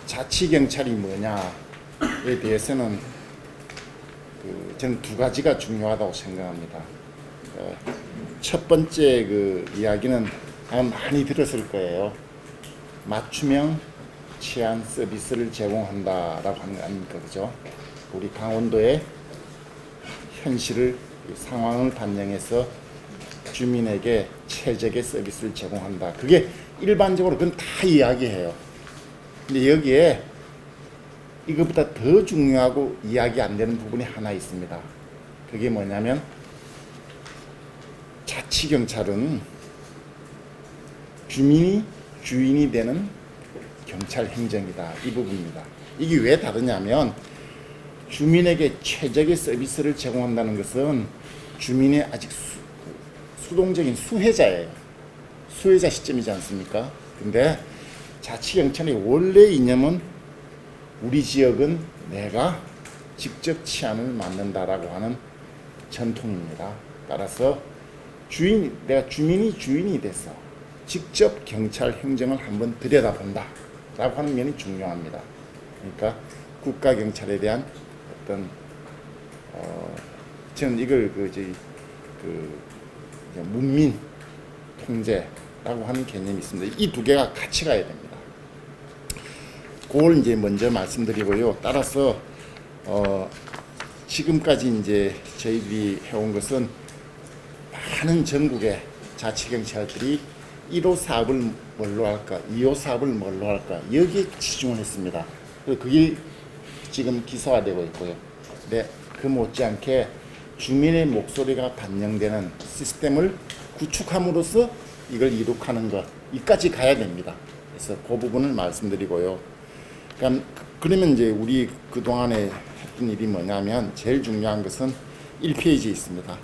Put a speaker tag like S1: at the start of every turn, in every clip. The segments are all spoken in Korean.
S1: 자치경찰이 뭐냐에 대해서는 저는 두 가지가 중요하다고 생각합니다. 첫 번째 이야기는 아마 많이 들었을 거예요. 맞춤형 치안 서비스를 제공한다라고 하는 거 아닙니까, 그죠? 우리 강원도의 현실을 상황을 반영해서 주민에게 최적의 서비스를 제공한다. 그게 일반적으로 그건 다 이야기해요. 근데 여기에 이것보다 더 중요하고 이야기 안 되는 부분이 하나 있습니다. 그게 뭐냐면 자치경찰은 주민이 주인이 되는 경찰 행정이다. 이 부분입니다. 이게 왜 다르냐면 주민에게 최적의 서비스를 제공한다는 것은 주민의 아직 수동적인 수혜자예요. 수혜자 시점이지 않습니까? 근데 자치경찰의 원래 이념은 우리 지역은 내가 직접 치안을 맡는다라고 하는 전통입니다. 따라서 내가 주민이 주인이 돼서 직접 경찰 행정을 한번 들여다본다 라고 하는 면이 중요합니다. 그러니까 국가경찰에 대한 어떤 저는 이걸 문민 통제라고 하는 개념이 있습니다. 이 두 개가 같이 가야 됩니다. 그걸 이제 먼저 말씀드리고요. 따라서 지금까지 이제 저희들이 해온 것은 많은 전국의 자치경찰들이 1호 사업을 뭘로 할까, 2호 사업을 뭘로 할까, 여기에 치중을 했습니다. 그게 지금 기사화되고 있고요. 근데 그 못지않게 주민의 목소리가 반영되는 시스템을 구축함으로써 이걸 이룩하는 것, 이까지 가야 됩니다. 그래서 그 부분을 말씀드리고요. 그러면 이제 우리 그동안에 했던 일이 뭐냐면 제일 중요한 것은 1페이지에 있습니다.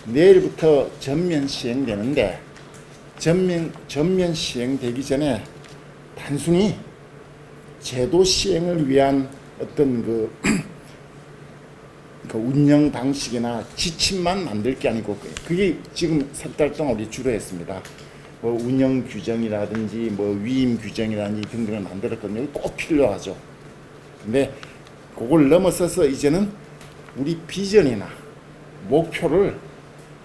S1: 내일부터 전면 시행되는데 전면 시행되기 전에 단순히 제도 시행을 위한 어떤 그 운영 방식이나 지침만 만들 게 아니고 그게 지금 석 달 동안 우리 주로 했습니다. 뭐 운영 규정이라든지 뭐 위임 규정이라든지 등등을 만들었거든요. 꼭 필요하죠. 근데 그걸 넘어서서 이제는 우리 비전이나 목표를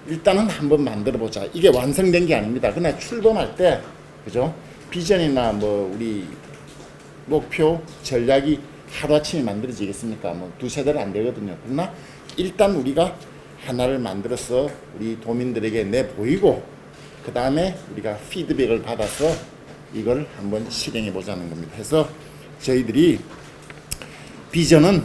S1: 일단은 한번 만들어 보자. 이게 완성된 게 아닙니다. 그냥 출범할 때, 그죠? 비전이나 뭐 우리 목표, 전략이 하루아침에 만들어지겠습니까? 뭐 두세 달 안 되거든요. 그러나 일단 우리가 하나를 만들어서 우리 도민들에게 내보이고 그 다음에 우리가 피드백을 받아서 이걸 한번 실행해 보자는 겁니다. 그래서 저희들이 비전은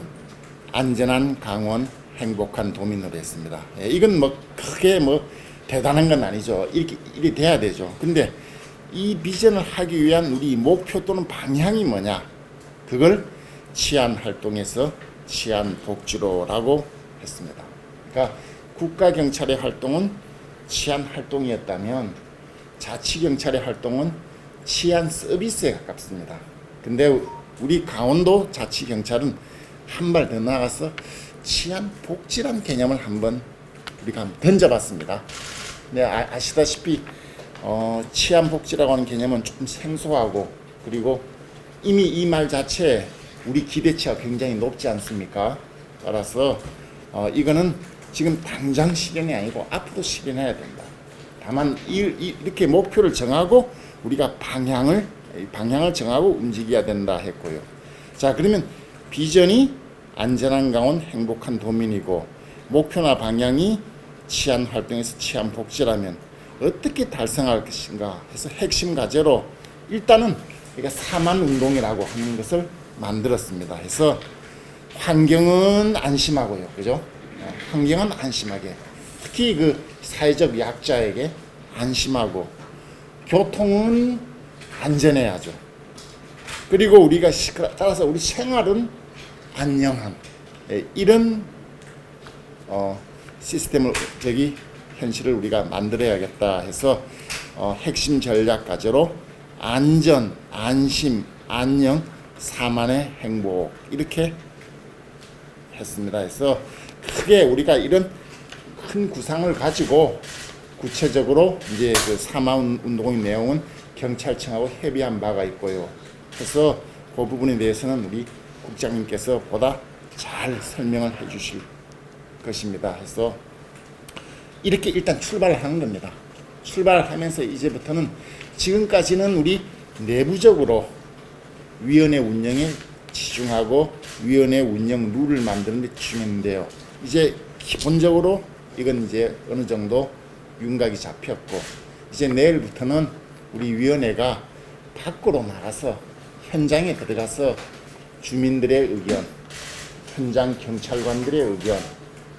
S1: 안전한 강원 행복한 도민으로 했습니다. 이건 뭐 크게 뭐 대단한 건 아니죠. 이렇게 돼야 되죠. 근데 이 비전을 하기 위한 우리 목표 또는 방향이 뭐냐? 그걸 치안 활동에서 치안 복지로라고 했습니다. 그러니까 국가경찰의 활동은 치안 활동이었다면 자치경찰의 활동은 치안 서비스에 가깝습니다. 근데 우리 강원도 자치경찰은 한 발 더 나아가서 치안 복지란 개념을 한번 우리가 던져봤습니다. 네, 아시다시피 치안 복지라고 하는 개념은 조금 생소하고 그리고 이미 이 말 자체에 우리 기대치가 굉장히 높지 않습니까? 따라서 이거는 지금 당장 실현이 아니고 앞으로 실현해야 된다. 다만 이렇게 목표를 정하고 우리가 방향을 정하고 움직여야 된다 했고요. 자, 그러면 비전이 안전한 강원 행복한 도민이고 목표나 방향이 치안 활동에서 치안 복지라면 어떻게 달성할 것인가 해서 핵심 과제로 일단은 우리가 사만 운동이라고 하는 것을 만들었습니다. 해서 환경은 안심하고요, 그죠? 환경은 안심하게, 특히 그 사회적 약자에게 안심하고, 교통은 안전해야죠. 그리고 우리가 따라서 우리 생활은 안녕함. 이런 시스템을 현실을 우리가 만들어야겠다 해서 핵심 전략 과제로 안전, 안심, 안녕, 사만의 행복 이렇게 했습니다. 해서 크게 우리가 이런 큰 구상을 가지고 구체적으로 이제 그 사만 운동의 내용은 경찰청하고 협의한 바가 있고요. 그래서 그 부분에 대해서는 우리 국장님께서 보다 잘 설명을 해 주실 것입니다. 해서 이렇게 일단 출발을 하는 겁니다. 출발을 하면서 이제부터는 지금까지는 우리 내부적으로 위원회 운영에 치중하고 위원회 운영 룰을 만드는 데 치중했는데요. 이제 기본적으로 이건 이제 어느 정도 윤곽이 잡혔고, 이제 내일부터는 우리 위원회가 밖으로 나가서 현장에 들어가서 주민들의 의견, 현장 경찰관들의 의견,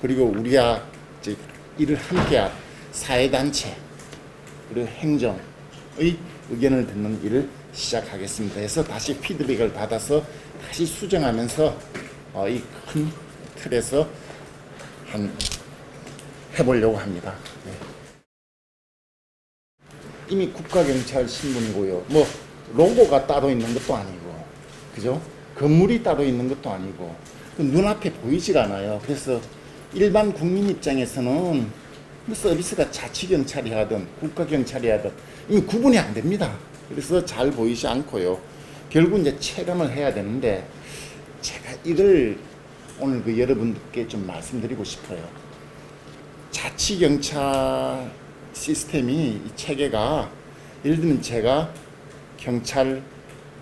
S1: 그리고 우리가 이제 일을 함께한 사회단체 그리고 행정의 의견을 듣는 일을 시작하겠습니다. 그래서 다시 피드백을 받아서 다시 수정하면서 이 큰 틀에서 해보려고 합니다. 네. 이미 국가경찰 신분이고요. 뭐 로고가 따로 있는 것도 아니고, 그죠? 건물이 따로 있는 것도 아니고, 눈앞에 보이지가 않아요. 그래서 일반 국민 입장에서는 뭐 서비스가 자치경찰이 하든 국가경찰이 하든 이미 구분이 안 됩니다. 그래서 잘 보이지 않고요. 결국 이제 체감을 해야 되는데, 제가 이걸 오늘 그 여러분들께 좀 말씀드리고 싶어요. 자치경찰 시스템이, 이 체계가, 예를 들면 제가 경찰,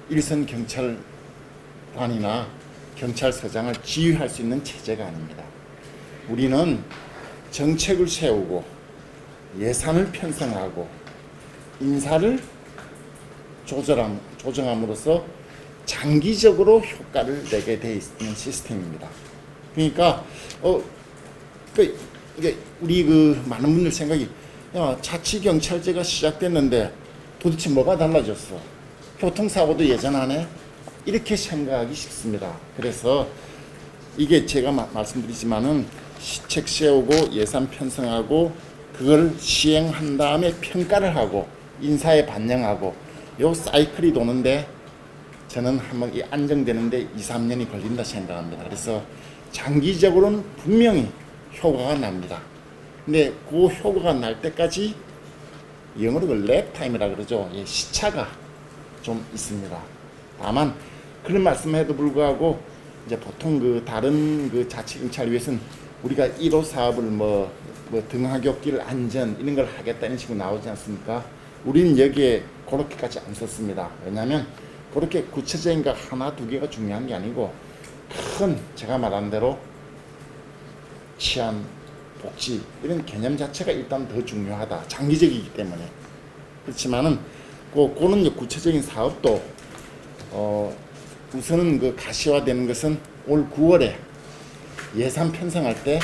S1: 일선 경찰관이나 경찰서장을 지휘할 수 있는 체제가 아닙니다. 우리는 정책을 세우고 예산을 편성하고 인사를 조정함으로써 장기적으로 효과를 내게 돼 있는 시스템입니다. 그러니까 이게 우리 그 많은 분들 생각이, 야, 자치경찰제가 시작됐는데 도대체 뭐가 달라졌어? 교통사고도 예전하네? 이렇게 생각하기 쉽습니다. 그래서 이게 제가 말씀드리지만은 시책 세우고 예산 편성하고 그걸 시행한 다음에 평가를 하고 인사에 반영하고 요 사이클이 도는데, 저는 한번 이 안정되는데 2-3년이 걸린다 생각합니다. 그래서 장기적으로는 분명히 효과가 납니다. 근데 그 효과가 날 때까지 영어로 그 랩 타임이라 그러죠. 예, 시차가 좀 있습니다. 다만 그런 말씀에도 불구하고 이제 보통 그 다른 그 자치경찰 위해서는 우리가 1호 사업을 뭐 등하굣길 안전 이런 걸 하겠다 이런 식으로 나오지 않습니까? 우리는 여기에 그렇게까지 안 썼습니다. 왜냐하면 그렇게 구체적인 거 하나 두 개가 중요한 게 아니고, 큰 제가 말한 대로 치안, 복지 이런 개념 자체가 일단 더 중요하다. 장기적이기 때문에. 그렇지만은 그거는 이제 구체적인 사업도 우선은 그 가시화되는 것은 올 9월에 예산 편성할 때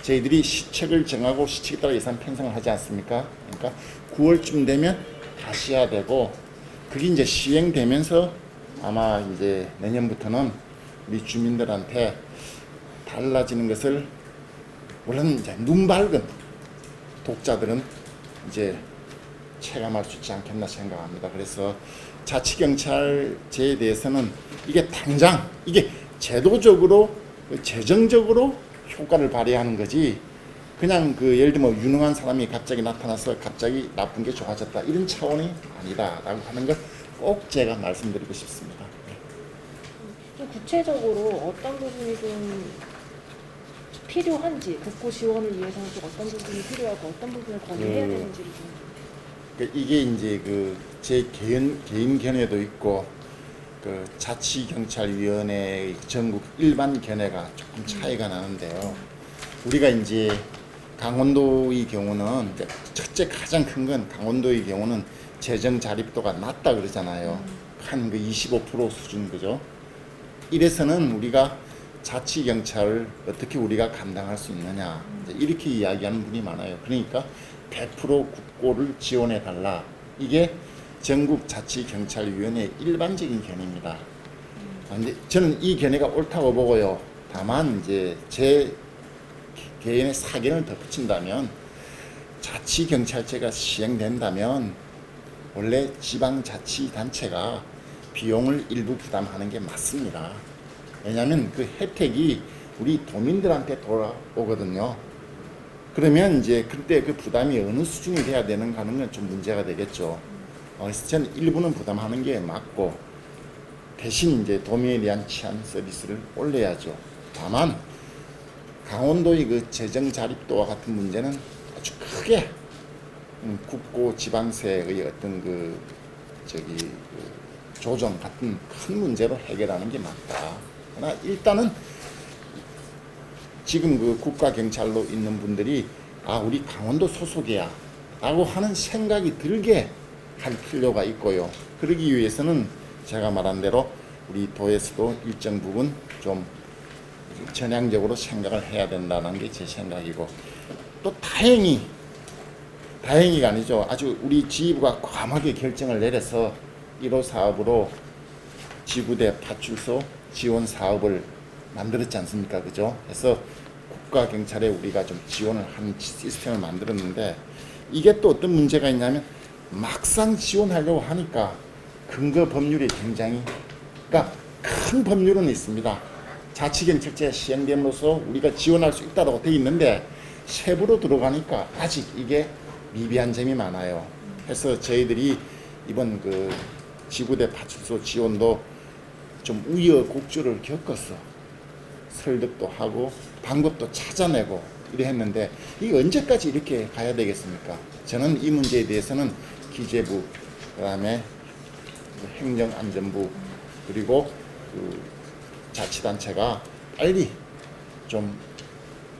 S1: 저희들이 시책을 정하고 시책에 따라 예산 편성을 하지 않습니까? 그러니까 9월쯤 되면 가시화되고, 그게 이제 시행되면서 아마 이제 내년부터는 우리 주민들한테 달라지는 것을, 물론 이제 눈 밝은 독자들은 이제 체감할 수 있지 않겠나 생각합니다. 그래서 자치경찰제에 대해서는 이게 당장 이게 제도적으로 재정적으로 효과를 발휘하는 거지, 그냥 그 예를 들면 유능한 사람이 갑자기 나타나서 갑자기 나쁜 게 좋아졌다 이런 차원이 아니다라고 하는 걸 꼭 제가 말씀드리고 싶습니다.
S2: 좀 구체적으로 어떤 부분이 좀 필요한지, 국고 지원을 위해서는 좀 어떤 부분이 필요하고 어떤 부분을 권유해야 되는지를 좀.
S1: 이게 이제 그 제 개인 견해도 있고 그 자치경찰위원회 전국 일반 견해가 조금 차이가 나는데요. 우리가 이제 강원도의 경우는 첫째 가장 큰 건, 강원도의 경우는 재정 자립도가 낮다 그러잖아요. 한 그 25% 수준, 그죠? 이래서는 우리가 자치경찰을 어떻게 우리가 감당할 수 있느냐, 이렇게 이야기하는 분이 많아요. 그러니까 100% 국고를 지원해 달라. 이게 전국 자치경찰위원회의 일반적인 견해입니다. 근데 저는 이 견해가 옳다고 보고요. 다만 이제 제 개인의 사견을 덧붙인다면, 자치경찰제가 시행된다면 원래 지방자치단체가 비용을 일부 부담하는 게 맞습니다. 왜냐하면 그 혜택이 우리 도민들한테 돌아오거든요. 그러면 이제 그때 그 부담이 어느 수준이 돼야 되는가 하는 건 좀 문제가 되겠죠. 그래서 저는 일부는 부담하는 게 맞고, 대신 이제 도민에 대한 치안 서비스를 올려야죠. 다만 강원도의 그 재정 자립도와 같은 문제는 아주 크게 국고 지방세의 어떤 그 조정 같은 큰 문제로 해결하는 게 맞다. 그러나 일단은 지금 그 국가경찰로 있는 분들이 우리 강원도 소속이야 라고 하는 생각이 들게 할 필요가 있고요. 그러기 위해서는 제가 말한 대로 우리 도에서도 일정 부분 좀 전향적으로 생각을 해야 된다는 게 제 생각이고, 또 다행히가 아니죠. 아주 우리 지휘부가 과감하게 결정을 내려서 1호 사업으로 지구대 파출소 지원 사업을 만들었지 않습니까? 그죠? 그래서 국가경찰에 우리가 좀 지원을 하는 시스템을 만들었는데, 이게 또 어떤 문제가 있냐면 막상 지원하려고 하니까 근거 법률이 굉장히, 그러니까 큰 법률은 있습니다. 자치경찰제 시행됨으로써 우리가 지원할 수 있다고 되어 있는데 세부로 들어가니까 아직 이게 미비한 점이 많아요. 그래서 저희들이 이번 그 지구대 파출소 지원도 좀 우여곡절을 겪었어. 설득도 하고 방법도 찾아내고 이래 했는데, 이게 언제까지 이렇게 가야 되겠습니까? 저는 이 문제에 대해서는 기재부, 그다음에 행정안전부, 그리고 그 자치단체가 빨리 좀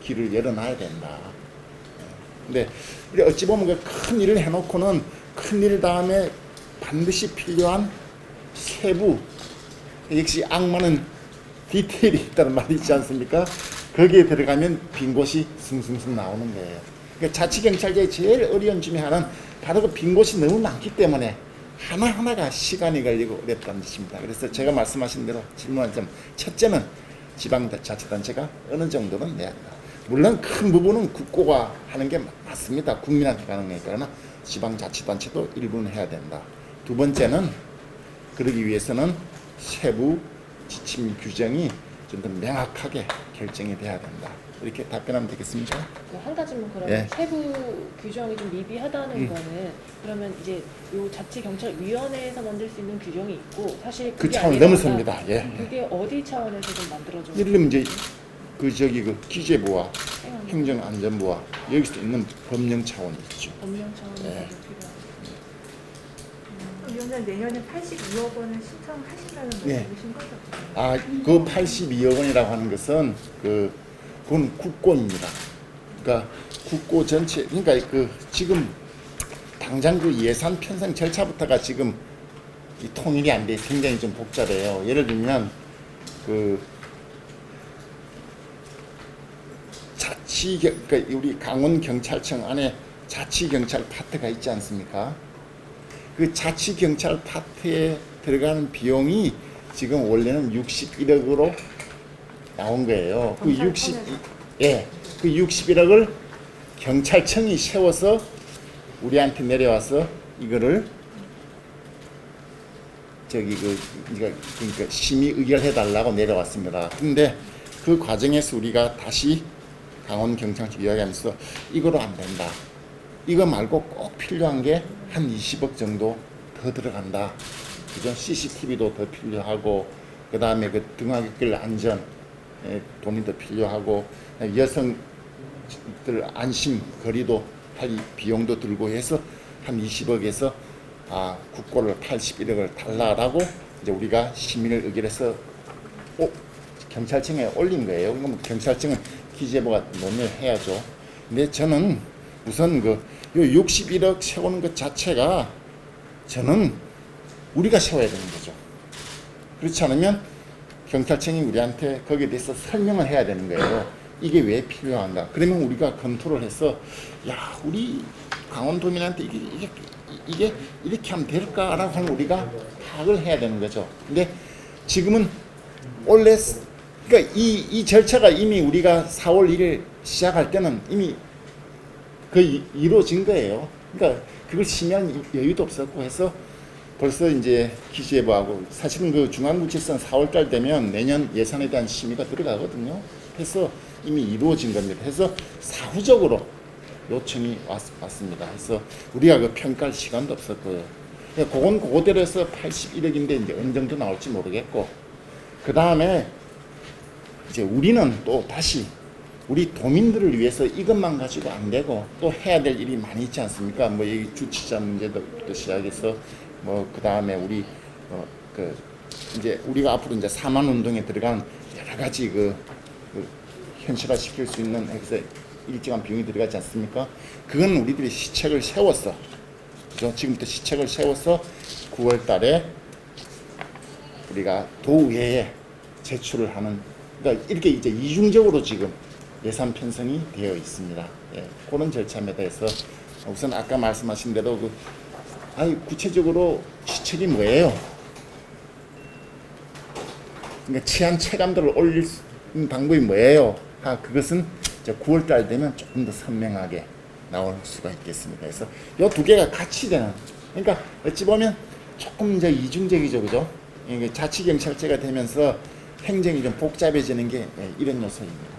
S1: 길을 열어놔야 된다. 근데 우리 어찌 보면 그 큰 일을 해놓고는 큰 일 다음에 반드시 필요한 세부, 역시 악마는 디테일이 있다는 말이 있지 않습니까? 거기에 들어가면 빈 곳이 숭숭숭 나오는 거예요. 그러니까 자치경찰제의 제일 어려운 점이 하나는 바로 그 빈 곳이 너무 많기 때문에 하나하나가 시간이 걸리고 어렵다는 뜻입니다. 그래서 제가 말씀하신 대로 질문한 점, 첫째는 지방자치단체가 어느 정도는 내야 된다. 물론 큰 부분은 국고가 하는 게 맞습니다. 국민한테 가는 거니까. 그러나 지방자치단체도 일부는 해야 된다. 두 번째는 그러기 위해서는 세부 지침 규정이 좀 더 명확하게 결정이 돼야 된다. 이렇게 답변하면 되겠습니까?
S2: 한 가지만 그러면
S1: 예.
S2: 세부 규정이 좀 미비하다는 거는, 그러면 이제 요 자치경찰위원회에서 만들 수 있는 규정이 있고, 사실
S1: 그
S2: 그게
S1: 차원을
S2: 아니라
S1: 넘어섭니다. 예.
S2: 그게 어디 차원에서 좀 만들어져?
S1: 예를 들면 이제 그 기재부와 행정안전부와 여기서 있는 법령 차원이 있죠.
S2: 법령 차원에서
S1: 예.
S2: 필요한.
S3: 위원장 내년에 82억 원을 신청하신다는
S1: 예.
S3: 말씀이신 거죠?
S1: 그 82억 원이라고 하는 것은 그건 국고입니다. 그러니까 국고 전체, 그러니까 지금 당장 그 예산 편성 절차부터가 지금 이 통일이 안 돼 굉장히 좀 복잡해요. 예를 들면 그러니까 우리 강원경찰청 안에 자치경찰 파트가 있지 않습니까? 그 자치경찰 파트에 들어가는 비용이 지금 원래는 61억으로 나온 거예요. 그 61억을 경찰청이 세워서 우리한테 내려와서 이거를 그러니까 심의 의결해 달라고 내려왔습니다. 근데 그 과정에서 우리가 다시 강원경찰청 이야기하면서 이거로 안 된다. 이거 말고 꼭 필요한 게 한 20억 정도 더 들어간다. 그죠? CCTV도 더 필요하고, 그 다음에 그 등하굣길 안전 돈이 더 필요하고, 여성들 안심 거리도 비용도 들고 해서 한 20억에서 국고를 81억을 달라라고 이제 우리가 심의를 의결해서 경찰청에 올린 거예요. 그럼 경찰청은 기재부가 논의를 해야죠. 근데 저는 우선 요 61억 세우는 것 자체가 저는 우리가 세워야 되는 거죠. 그렇지 않으면 경찰청이 우리한테 거기에 대해서 설명을 해야 되는 거예요. 이게 왜 필요한가? 그러면 우리가 검토를 해서 우리 강원도민한테 이게 이렇게 하면 될까라고 하면 우리가 파악을 해야 되는 거죠. 근데 지금은 원래 그러니까 이 절차가 이미 우리가 4월 1일 시작할 때는 이미 거의 이루어진 거예요. 그러니까 그걸 심의할 여유도 없었고 해서 벌써 이제 기재부하고 사실은 그 중앙구치소는 4월달 되면 내년 예산에 대한 심의가 들어가거든요. 해서 이미 이루어진 겁니다. 해서 사후적으로 요청이 왔습니다. 그래서 우리가 그 평가할 시간도 없었고요. 그건 그거대로 해서 81억인데 이제 어느 정도 나올지 모르겠고, 그 다음에 이제 우리는 또 다시 우리 도민들을 위해서 이것만 가지고 안 되고 또 해야 될 일이 많이 있지 않습니까? 뭐 이 주치자 문제부터 시작해서 뭐 그 다음에 우리 그 이제 우리가 앞으로 이제 4만 운동에 들어간 여러 가지 그 현실화 시킬 수 있는 해서 일정한 비용이 들어가지 않습니까? 그건 우리들이 시책을 세웠어. 그죠? 지금부터 시책을 세워서 9월 달에 우리가 도의회에 제출을 하는, 그러니까 이렇게 이제 이중적으로 지금 예산 편성이 되어 있습니다. 예, 그런 절차에 대해서 우선 아까 말씀하신 대로 구체적으로 시책이 뭐예요? 그러니까 치안 체감도를 올릴 수 있는 방법이 뭐예요? 그것은 이제 9월 달 되면 조금 더 선명하게 나올 수가 있겠습니다. 그래서 이 두 개가 같이 되는, 그러니까 어찌 보면 조금 이제 이중적이죠, 그죠? 이게 자치경찰제가 되면서 행정이 좀 복잡해지는 게 이런 요소입니다.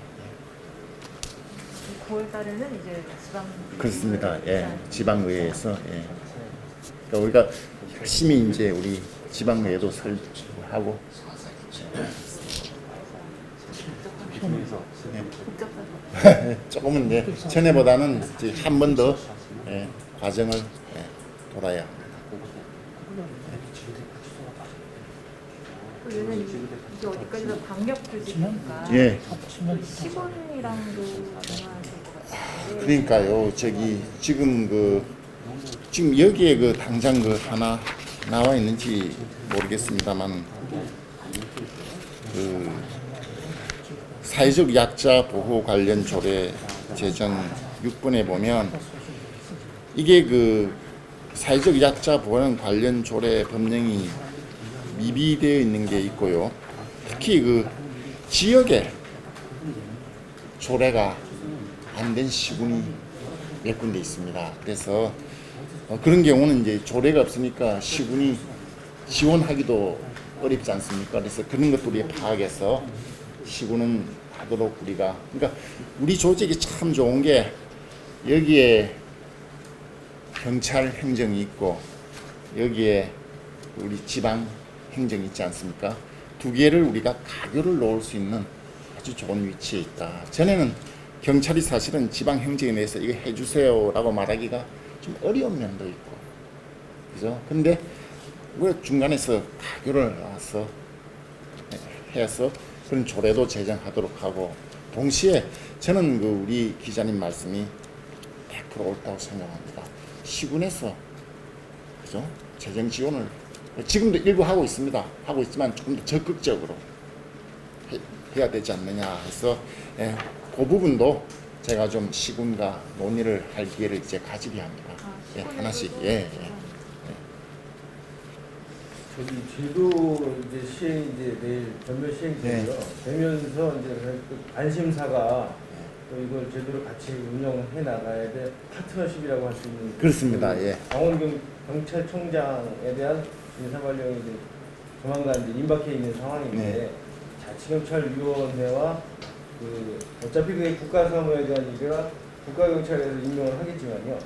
S3: 9월 달에는 이제 지방
S1: 그렇습니다. 예, 지방의회에서 예. 그러니까 우리가 열심히 이제 우리 지방의회도 설하고 조금은 이제 전에보다는 한 번 더 과정을 돌아야 합니다.
S3: 얘는 이게 어디까지나 방역 규제니까
S1: 예.
S3: 시군이랑도 정해야 될 것 같은데.
S1: 그러니까요. 지금 여기에 그 당장 그 하나 나와 있는지 모르겠습니다만 그 사회적 약자 보호 관련 조례 제정 6번에 보면 이게 그 사회적 약자 보호 관련 조례 법령이 미비되어 있는 게 있고요. 특히 그 지역에 조례가 안 된 시군이 몇 군데 있습니다. 그래서 그런 경우는 이제 조례가 없으니까 시군이 지원하기도 어렵지 않습니까? 그래서 그런 것도 우리 파악해서 시군은 하도록 우리가, 그러니까 우리 조직이 참 좋은 게 여기에 경찰 행정이 있고 여기에 우리 지방 행정이 있지 않습니까? 두 개를 우리가 가교를 놓을 수 있는 아주 좋은 위치에 있다. 전에는 경찰이 사실은 지방 행정에 대해서 이거 해주세요라고 말하기가 좀 어려운 면도 있고, 그죠? 근데 왜 중간에서 가교를 나와서 해서 그런 조례도 제정하도록 하고, 동시에 저는 그 우리 기자님 말씀이 100% 옳다고 생각합니다. 시군에서 그죠? 재정 지원을 지금도 일부 하고 있습니다. 하고 있지만 조금 더 적극적으로 해야 되지 않느냐 해서 그 부분도 제가 좀 시군과 논의를 할 기회를 이제 가지게 합니다. 하나씩.
S4: 저기 제도 이제 시행 이제 내일 전면 시행되고요. 되면서 이제 그 관심사가 또 이걸 제대로 같이 운영해 나가야 돼 파트너십이라고 할 수 있는
S1: 그렇습니다.
S4: 강원 경찰청장에 대한 인사발령이 이제 조만간 이제 임박해 있는 상황인데 자치경찰위원회와 그 어차피 그게 국가사무에 대한 일이라 국가경찰에서 임명을 하겠지만요.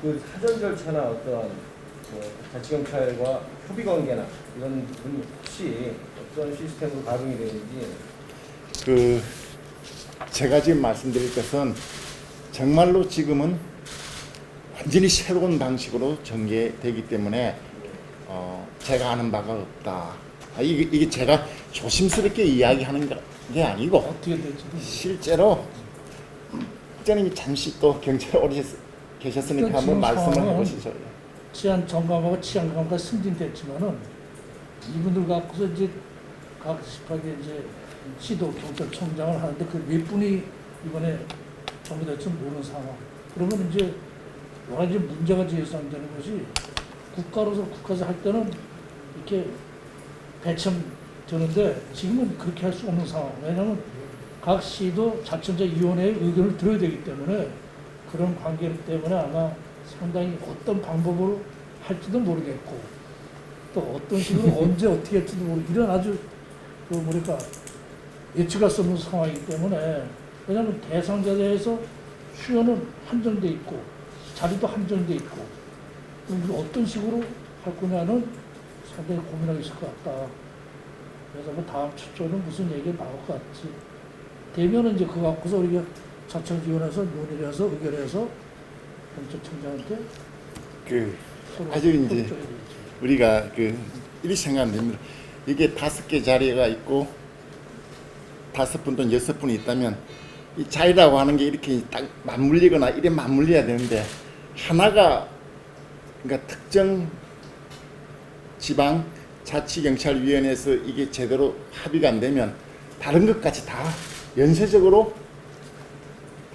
S4: 그 사전 절차나 어떠한 자치경찰과 협의관계나 이런 부분 혹시 어떤 시스템으로 가동이 되는지.
S1: 제가 지금 말씀드릴 것은 정말로 지금은 완전히 새로운 방식으로 전개되기 때문에 제가 아는 바가 없다. 이게 제가 조심스럽게 이야기하는 게 아니고
S5: 어떻게 될지
S1: 실제로 국장님이 잠시 또 경찰에 오래 계셨으니까 한번 말씀을 해보시죠.
S5: 치안 정감하고 치안 감가 승진됐지만은 이분들 갖고서 이제 각십하게 이제 시도 경찰청장을 하는데 그 몇 분이 이번에 정부대처 모르는 상황. 그러면 이제 여러 가지 문제가 예상되는 것이 국가에서 할 때는 이렇게 배참되는데 지금은 그렇게 할 수 없는 상황. 왜냐하면 각 시도 자치경찰위원회의 의견을 들어야 되기 때문에 그런 관계 때문에 아마 상당히 어떤 방법으로 할지도 모르겠고 또 어떤 식으로 언제 어떻게 할지도 모르고 이런 아주 예측할 수 없는 상황이기 때문에, 왜냐하면 대상자에 대해서 수요는 한정돼 있고 자리도 한정돼 있고 어떤 식으로 할 거냐는 상당히 고민하고 있을 것 같다. 그래서 뭐 다음 주 초에는 무슨 얘기가 나올 것 같지. 되면은 이제 그거 갖고서 우리가 자천위원회에서 논의를 해서 의결해서 경찰청장한테
S1: 그
S5: 서로
S1: 아주 이제
S5: 협조해야 되겠지.
S1: 우리가 그 이리 생각하면 됩니다. 이게 5개 자리가 있고 5분 또는 6분이 있다면 이 자리라고 하는 게 이렇게 딱 맞물리거나 이래 맞물려야 되는데 하나가 그러니까 특정 지방 자치경찰위원회에서 이게 제대로 합의가 안 되면 다른 것까지 다 연쇄적으로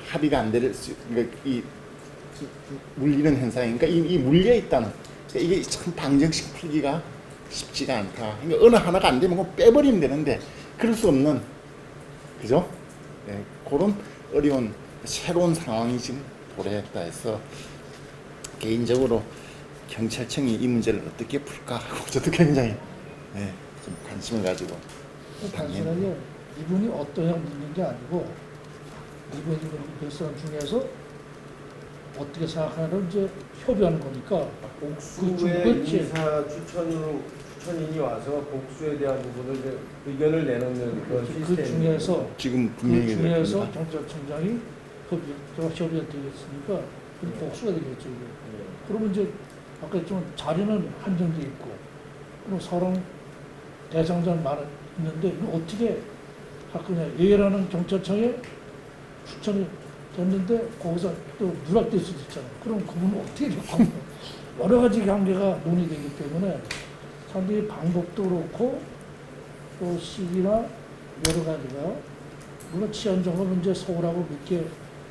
S1: 합의가 안 될 수, 그러니까 이 물리는 현상이, 그러니까 이 물려 있다는, 그러니까 이게 참 방정식 풀기가 쉽지가 않다. 그러니까 어느 하나가 안 되면 그거 빼버리면 되는데 그럴 수 없는, 그죠? 네, 그런 어려운 새로운 상황이 지금 도래했다 해서 개인적으로 경찰청이 이 문제를 어떻게 풀까 하고 저도 굉장히 좀 관심을 가지고
S5: 단순하게 이분이 어떠냐 묻는 게 아니고 이분이 그 사람 중에서 어떻게 생각하는 이제 협의하는 거니까
S4: 복수의
S5: 그렇지.
S4: 인사 추천인이 와서 복수에 대한 부분을 이제 의견을 내놓는 그런
S5: 그
S4: 시스템.
S5: 중에서
S1: 지금
S5: 그
S1: 분명히
S5: 중에서
S1: 그렇습니다.
S5: 경찰청장이 협의가 되겠으니까 그 복수가 되겠죠. 이게. 그러면 이제 아까 했지만 자리는 한정돼 있고 그럼 사람 대상자는 많이 있는데 이거 어떻게 할 거냐. A라는 경찰청에 추천이 됐는데 거기서 또 누락될 수도 있잖아요. 그럼 그분은 어떻게 될까? 여러 가지 관계가 논의되기 때문에 상당히 방법도 그렇고 또 시기나 여러 가지가 물론 치안정은 이제 서울하고 몇개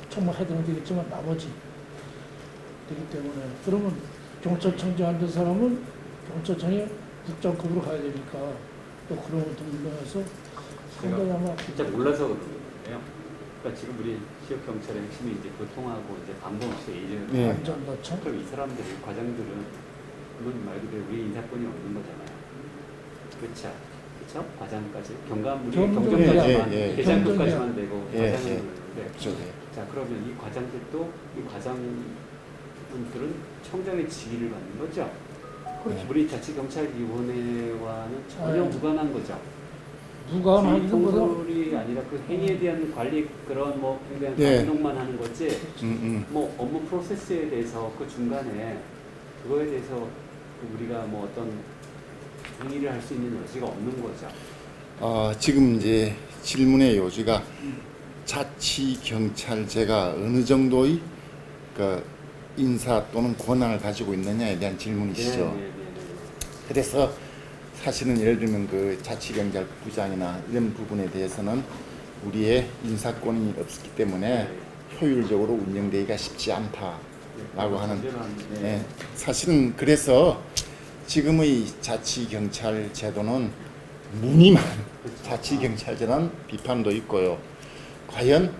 S5: 정말 해당이 되겠지만 나머지 되기 때문에 그러면 경찰청장 앉은 사람은 경찰청에 국장급으로 가야 되니까 또 그런 것도 운동해서 상당히 아마
S6: 진짜 몰라서 그런 거예요. 그러니까 지금 우리 지역 경찰의 핵심이 이제 교통하고 이제 방법 없이 예전에
S1: 네.
S5: 완전 넣죠.
S6: 그럼 이 사람들 이 과장들은 그건 말 그대로 우리 인사권이 없는 거잖아요. 그렇죠. 그렇죠? 과장까지 경감물이
S5: 경정이야.
S6: 경정까지만
S1: 예, 예.
S6: 대장급까지만 되고
S1: 예,
S6: 과장은
S1: 예.
S6: 그러는데
S1: 그렇죠. 네.
S6: 자 그러면 이 과장들도 이 과장분들은 청장의 직위를 받는 거죠.
S1: 그렇죠.
S6: 우리 자치경찰위원회와는 전혀
S5: 네.
S6: 무관한 거죠.
S5: 누가 하는 것보다
S6: 통솔이 아니라 그 행위에 대한 관리 그런 뭐 굉장히
S1: 네.
S6: 감독만 하는 거지.
S1: 음.
S6: 뭐 업무 프로세스에 대해서 그 중간에 그거에 대해서 우리가 뭐 어떤 행위를 할 수 있는 여지가 없는 거죠.
S1: 지금 이제 질문의 요지가 자치경찰제가 어느 정도의 그 인사 또는 권한을 가지고 있느냐에 대한 질문이시죠.
S6: 네.
S1: 그래서 사실은 예를 들면 그 자치경찰부장이나 이런 부분에 대해서는 우리의 인사권이 없기 때문에 효율적으로 운영되기가 쉽지 않다라고 하는, 예, 사실은 그래서 지금의 자치경찰 제도는 무늬만 자치경찰제는 비판도 있고요. 과연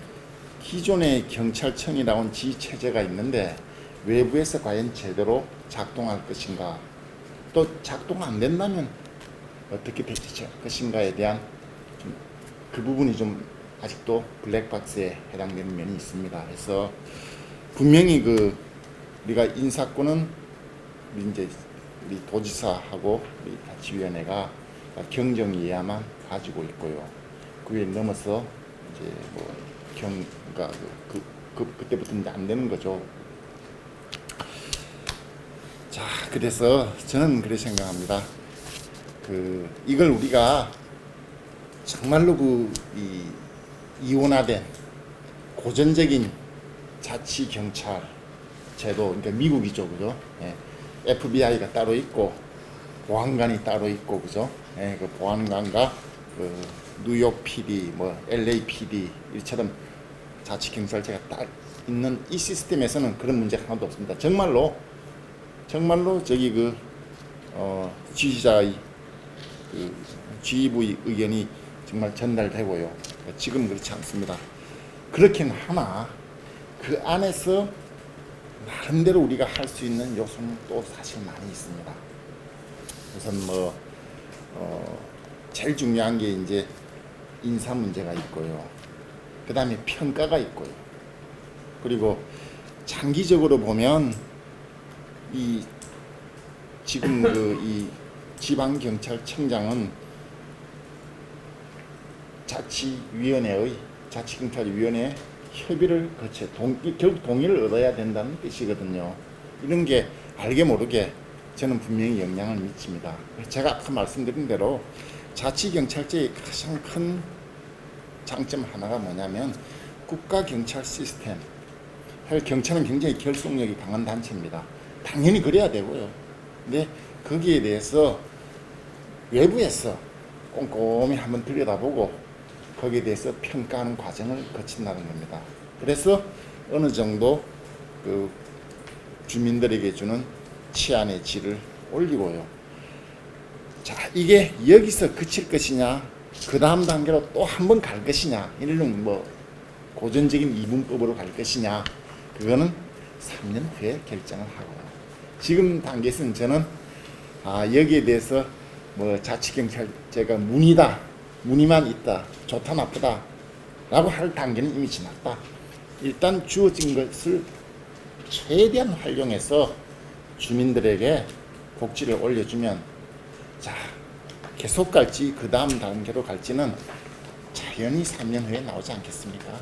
S1: 기존의 경찰청이라는 지체제가 있는데 외부에서 과연 제대로 작동할 것인가, 또 작동 안 된다면 어떻게 될 것인가에 대한 그 부분이 좀 아직도 블랙박스에 해당되는 면이 있습니다. 그래서 분명히 그 우리가 인사권은 이제 우리 도지사하고 우리 자치위원회가 경정이어야만 가지고 있고요. 그에 넘어서 이제 뭐 그러니까 그때부터 이제 안 되는 거죠. 자, 그래서 저는 그렇게 생각합니다. 이걸 우리가 정말로 이원화된 고전적인 자치 경찰 제도, 그러니까 미국이죠, 그죠? 예. FBI가 따로 있고 보안관이 따로 있고, 그죠? 예, 그 보안관과 그 뉴욕 PD, 뭐 LA PD 이처럼 자치 경찰제가 딱 있는 이 시스템에서는 그런 문제가 하나도 없습니다. 정말로 저기 지휘자의 지휘부의 의견이 정말 전달되고요. 지금 그렇지 않습니다. 그렇긴 하나 그 안에서 나름대로 우리가 할 수 있는 요소는 또 사실 많이 있습니다. 우선 제일 중요한 게 이제 인사 문제가 있고요. 그 다음에 평가가 있고요. 그리고 장기적으로 보면 이 지금 그 이 지방경찰청장은 자치경찰위원회 협의를 거쳐 결국 동의를 얻어야 된다는 뜻이거든요. 이런 게 알게 모르게 저는 분명히 영향을 미칩니다. 제가 아까 말씀드린 대로 자치경찰제의 가장 큰 장점 하나가 뭐냐면 국가경찰 시스템. 사실 경찰은 굉장히 결속력이 강한 단체입니다. 당연히 그래야 되고요. 근데 거기에 대해서 외부에서 꼼꼼히 한번 들여다보고 거기에 대해서 평가하는 과정을 거친다는 겁니다. 그래서 어느 정도 그 주민들에게 주는 치안의 질을 올리고요. 자, 이게 여기서 그칠 것이냐, 그 다음 단계로 또 한 번 갈 것이냐, 이런 뭐 고전적인 이분법으로 갈 것이냐, 그거는 3년 후에 결정을 하고요. 지금 단계에서는 저는 여기에 대해서 뭐 자치경찰제가 문의만 있다, 좋다 나쁘다 라고 할 단계는 이미 지났다. 일단 주어진 것을 최대한 활용해서 주민들에게 복지를 올려주면, 자, 계속 갈지 그 다음 단계로 갈지는 자연히 3년 후에 나오지 않겠습니까? 네,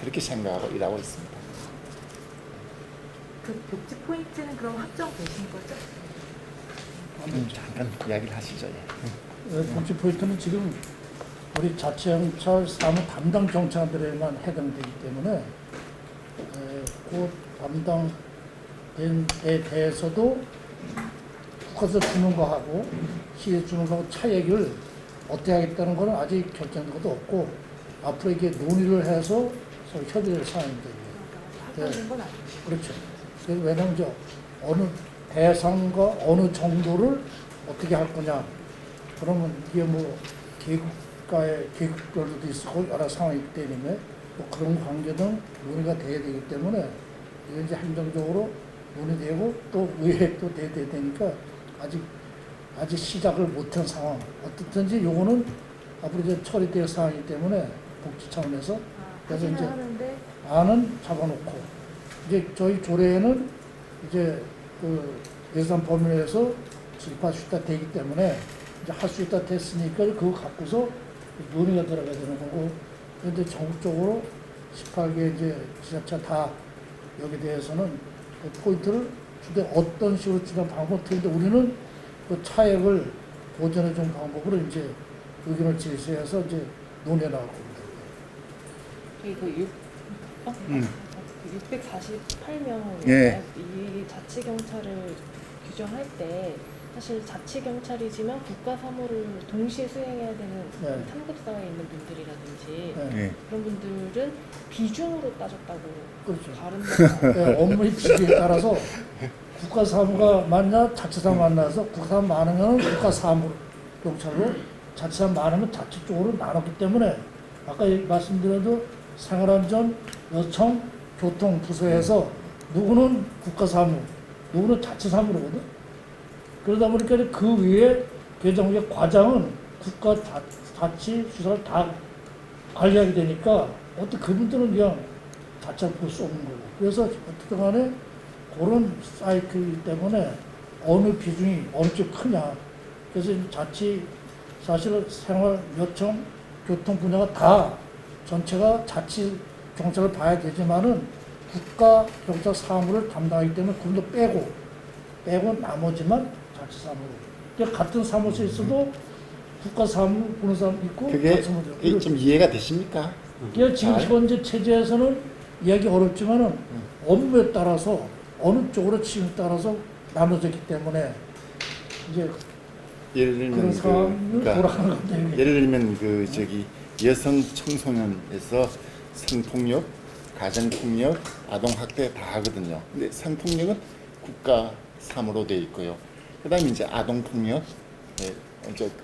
S1: 그렇게 생각하고 일하고 있습니다.
S3: 그 복지 포인트는 그럼 확정되신 거죠?
S1: 잠깐 이야기를 하시죠. 예.
S5: 복지 포인트는 지금 우리 자치경찰 사무 담당 경찰들에만 해당되기 때문에 그 담당된 데 대해서도 국가에서 주는 거하고 시에서 주는 거하고 차이를 어떻게 하겠다는 거는 아직 결정된 것도 없고 앞으로 이게 논의를 해서 서로 협의를 사항입니다.
S3: 확정된 건 아니죠.
S5: 그렇죠. 그래서 왜냐하면 이제 어느 대상과 어느 정도를 어떻게 할 거냐. 그러면 이게 뭐 계급별로도 있고 여러 상황이 있기 때문에 뭐 그런 관계는 논의가 돼야 되기 때문에 이게 이제 행정적으로 논의되고 또 의회 또 돼야 되니까 아직 시작을 못한 상황. 어떻든지 요거는 앞으로 이제 처리될 사항이기 때문에 복지 차원에서 그래서
S3: 하기는
S5: 이제
S3: 하는데
S5: 안은 잡아놓고 이제 저희 조례에는 이제 그 예산 범위 내에서 집행할 수 있다 되기 때문에 이제 할 수 있다 됐으니까 그거 갖고서 논의가 들어가야 되는 거고, 그런데 전국적으로 18개 이제 지자체 다 여기 대해서는 그 포인트를 주되 어떤 식으로 주는 방법 틀린데 우리는 그 차액을 보전해 준 방법으로 이제 의견을 제시해서 이제 논의해 나갈 겁니다.
S2: 그 648명
S1: 예.
S2: 이 자치경찰을 규정할 때 사실 자치경찰이지만 국가 사무를 동시에 수행해야 되는
S5: 네.
S2: 상급사회에 있는 분들이라든지
S5: 네.
S1: 예.
S2: 그런 분들은 비중으로 따졌다고
S5: 그렇죠.
S2: 다른다.
S5: 네, 업무의 비중에 따라서 국가사무가 많냐 자치사무 만나서 국가사무 많으면 국가사무 경찰로, 자치사무 많으면 자치 쪽으로 나눴기 때문에 아까 말씀드려도 생활안전, 여청, 교통 부서에서 누구는 국가사무, 누구는 자치사무로거든. 그러다 보니까 그 위에 개정의 과장은 국가 자치 수사를 다 관리하게 되니까 어떻게 그분들은 그냥 자체를 볼 수 없는 거고. 그래서 어떻든 간에 그런 사이클이기 때문에 어느 비중이 어느 쪽 크냐. 그래서 자치 사실은 생활, 여청, 교통 분야가 다 전체가 자치 경찰을 봐야 되지만은 국가 경찰 사무를 담당하기 때문에 그분도 빼고 나머지만 자치 사무로. 그러니까 같은 사무소에 있어도 국가 사무 보는 사람 있고
S1: 그게
S5: 자치 사무도
S1: 좀 이해가 되십니까?
S5: 그러니까 지금 현재 체제에서는 이야기 어렵지만은 업무에 따라서 어느 쪽으로 치에 따라서 나눠졌기 때문에 이제
S1: 예를 들면
S5: 그런 상황을 돌아가는 건데.
S1: 예를 들면 그 저기 여성 청소년에서 성폭력, 가정폭력, 아동학대 다 하거든요. 근데 성폭력은 국가 사무로 되어 있고요. 그다음에 이제 아동폭력,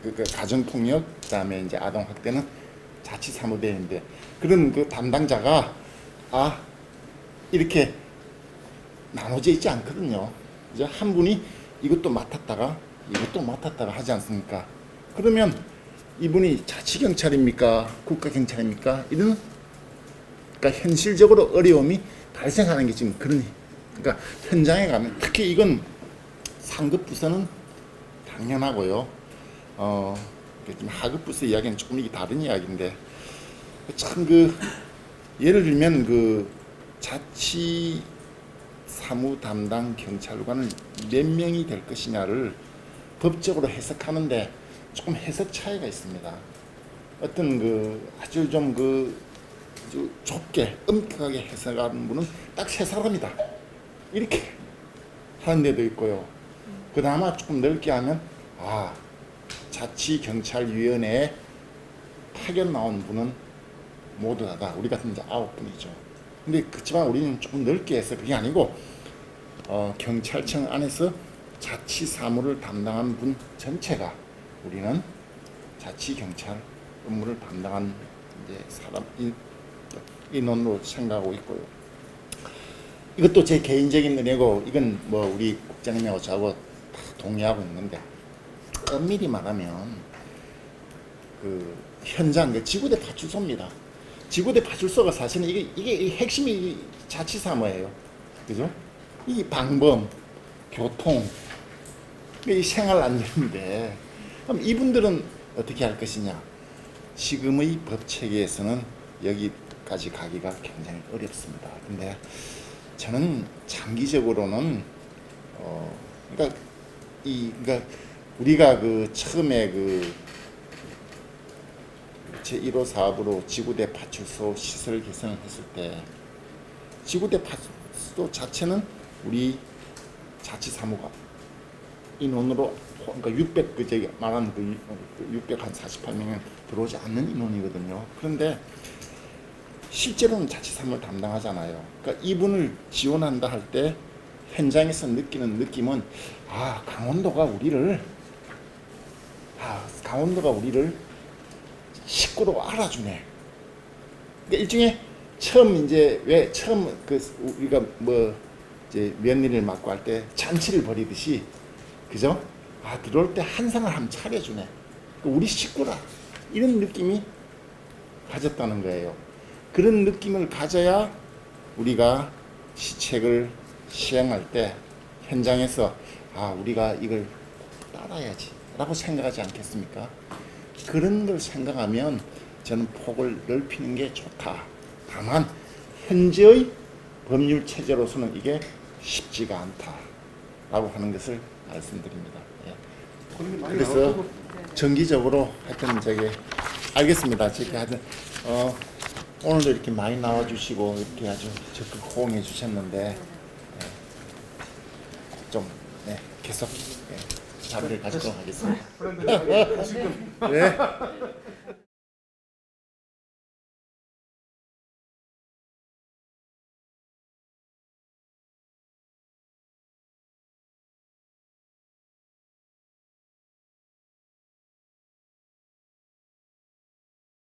S1: 그 가정폭력, 그다음에 이제 아동학대는 자치 사무 되어 있는데 그런 그 담당자가 이렇게 나눠져 있지 않거든요. 이제 한 분이 이것도 맡았다가 하지 않습니까? 그러면 이분이 자치경찰입니까? 국가경찰입니까? 이런 그러니까 현실적으로 어려움이 발생하는 게 지금 그러니까 현장에 가면 특히 이건 상급 부서는 당연하고요. 좀 하급 부서 이야기는 조금 이게 다른 이야기인데 참 그 예를 들면 그 자치 사무 담당 경찰관을 몇 명이 될 것이냐를 법적으로 해석하는데 조금 해석 차이가 있습니다. 어떤 그 아주 좀 그 좁게 엄격하게 해석하는 분은 딱 세 사람이다 이렇게 하는 데도 있고요. 그나마 조금 넓게 하면 자치경찰위원회에 파견 나온 분은 모두 다다 우리 같은 이제 9분이죠. 근데 그렇지만 우리는 조금 넓게 해서 그게 아니고 경찰청 안에서 자치 사무를 담당한 분 전체가 우리는 자치 경찰 업무를 담당한 이제 사람 인원으로 생각하고 있고요. 이것도 제 개인적인 의뢰고 이건 뭐 우리 국장님하고 저하고 다 동의하고 있는데 엄밀히 말하면 그 현장 그 지구대 파출소입니다. 지구대 파출소가 사실은 이게 핵심이 자치 사무예요. 그죠? 이 방범, 교통, 이 생활 안전인데 그럼 이분들은 어떻게 할 것이냐? 지금의 법 체계에서는 여기까지 가기가 굉장히 어렵습니다. 근데 저는 장기적으로는 그러니까 우리가 그 처음에 그 제1호 사업으로 지구대 파출소 시설 개선을 했을 때 지구대 파출소 자체는 우리 자치사무가 인원으로 그러니까 600 그 저기 말한 그 648명은 들어오지 않는 인원이거든요. 그런데 실제로는 자치사무를 담당하잖아요. 그러니까 이분을 지원한다 할 때 현장에서 느끼는 느낌은 강원도가 우리를 식구로 알아주네. 그러니까 일종의 처음 이제 왜 처음 그 우리가 뭐 이제 며느리를 맡고 할 때 잔치를 벌이듯이 그죠? 들어올 때 한상을 한번 차려주네. 우리 식구라 이런 느낌이 가졌다는 거예요. 그런 느낌을 가져야 우리가 시책을 시행할 때 현장에서 우리가 이걸 따라야지 라고 생각하지 않겠습니까? 그런 걸 생각하면 저는 폭을 넓히는 게 좋다. 다만 현재의 법률 체제로서는 이게 쉽지가 않다라고 하는 것을 말씀드립니다. 그래서 정기적으로 하여튼 알겠습니다. 하여튼 오늘도 이렇게 많이 나와주시고 이렇게 아주 적극 호응해 주셨는데 좀 계속 자리를 가지도록 하겠습니다. 네.